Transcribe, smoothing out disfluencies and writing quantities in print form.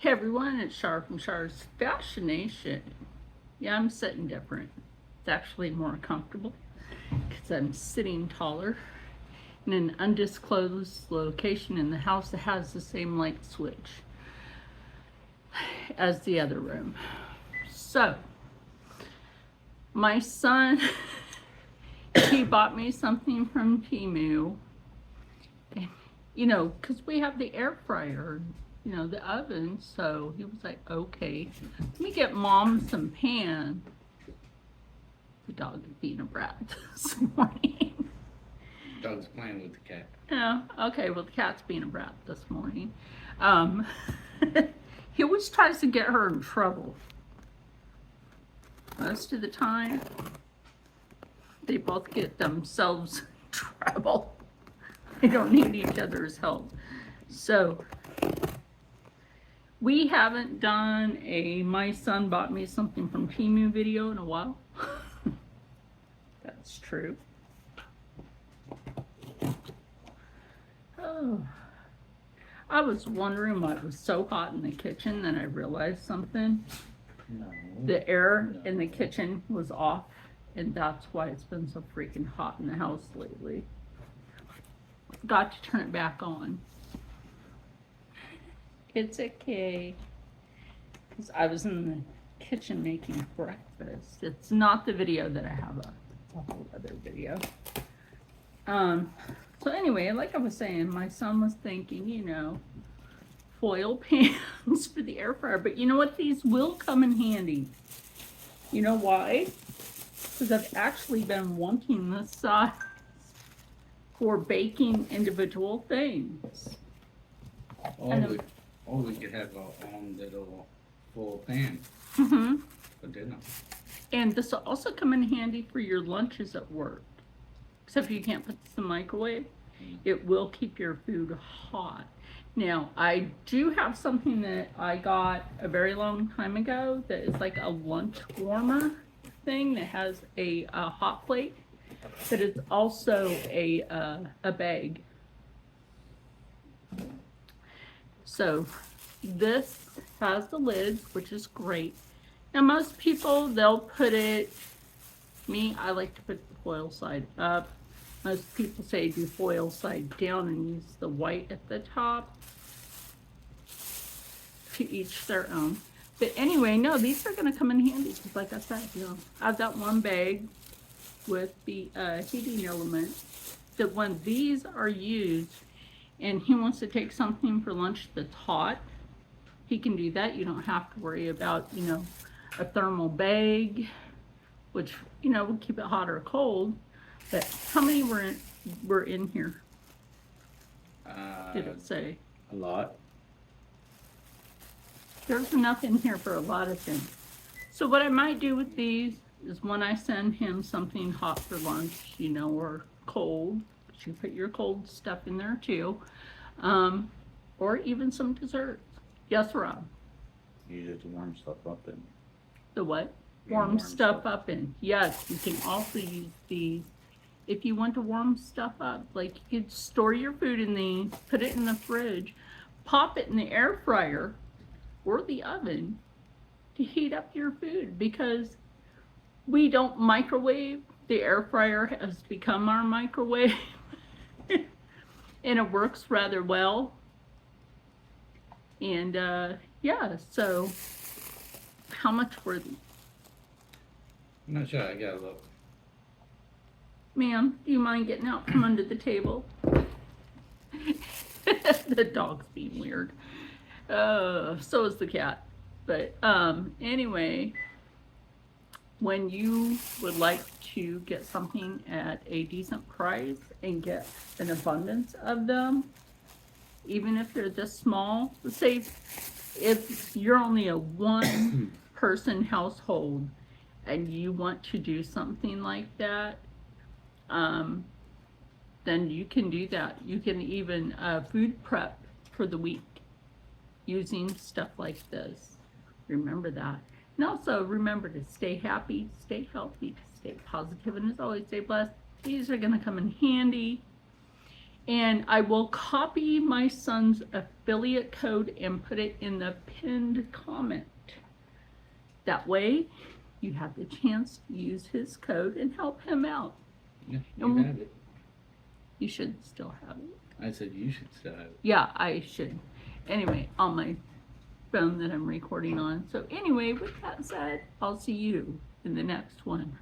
Hey everyone, it's Char from Char's Fascination. Yeah, I'm sitting different. It's actually more comfortable because I'm sitting taller in an undisclosed location in the house that has the same light switch as the other room. So, my son, he bought me something from Temu. And, because we have the air fryer, the oven. So he was like, okay, let me get mom some pan. The dog is being a brat this morning. Dog's playing with the cat. Yeah, okay, well, the cat's being a brat this morning. Um, he always tries to get her in trouble. Most of the time, they both get themselves in trouble. They don't need each other's help. So, we haven't done a my son bought me something from Temu video in a while. That's true. Oh, I was wondering why it was so hot in the kitchen, then I realized something. No. The air in the kitchen was off, and that's why it's been so freaking hot in the house lately. Forgot to turn it back on. It's okay. Because I was in the kitchen making breakfast. It's not the video that I have up. It's a whole other video. So anyway, like I was saying, my son was thinking, foil pans for the air fryer. But you know what? These will come in handy. You know why? Because I've actually been wanting this size for baking individual things. Or we could have our own little full pan Mm-hmm. for dinner. And this will also come in handy for your lunches at work. Except you can't put this in the microwave. It will keep your food hot. Now, I do have something that I got a very long time ago that is like a lunch warmer thing that has a hot plate, but it's also a bag. So this has the lids, which is great. Now most people, they'll put it, I like to put the foil side up. Most people say do foil side down and use the white at the top. To each their own. But anyway, no, these are going to come in handy because like I said, I've got one bag with the heating element that when these are used and he wants to take something for lunch that's hot, he can do that. You don't have to worry about, a thermal bag, which, would keep it hot or cold. But how many were in here? Did it say? A lot. There's enough in here for a lot of things. So what I might do with these is when I send him something hot for lunch, or cold, you put your cold stuff in there too, or even some desserts. Yes, Rob? Use it to warm stuff up in. The what? Warm Warm stuff stuff. up in. Yes, you can also use these if you want to warm stuff up. Like you could store your food in these, put it in the fridge, pop it in the air fryer or the oven to heat up your food because we don't microwave. The air fryer has become our microwave and it works rather well. And yeah, so how much were these? I'm not sure. I gotta look. Ma'am, do you mind getting out from under the table? The dog's being weird. So is the cat. But anyway, when you would like to get something at a decent price and get an abundance of them, even if they're this small, let's say if you're only a one person household and you want to do something like that, then you can do that. You can even food prep for the week using stuff like this. Remember that. And also remember to stay happy, stay healthy, stay positive, and as always, stay blessed. These are going to come in handy. And I will copy my son's affiliate code and put it in the pinned comment. That way, you have the chance to use his code and help him out. Yeah, you And have it. you should still have it. I said you should still have it. Yeah, I should. Anyway, on my phone that I'm recording on. So anyway, with that said, I'll see you in the next one.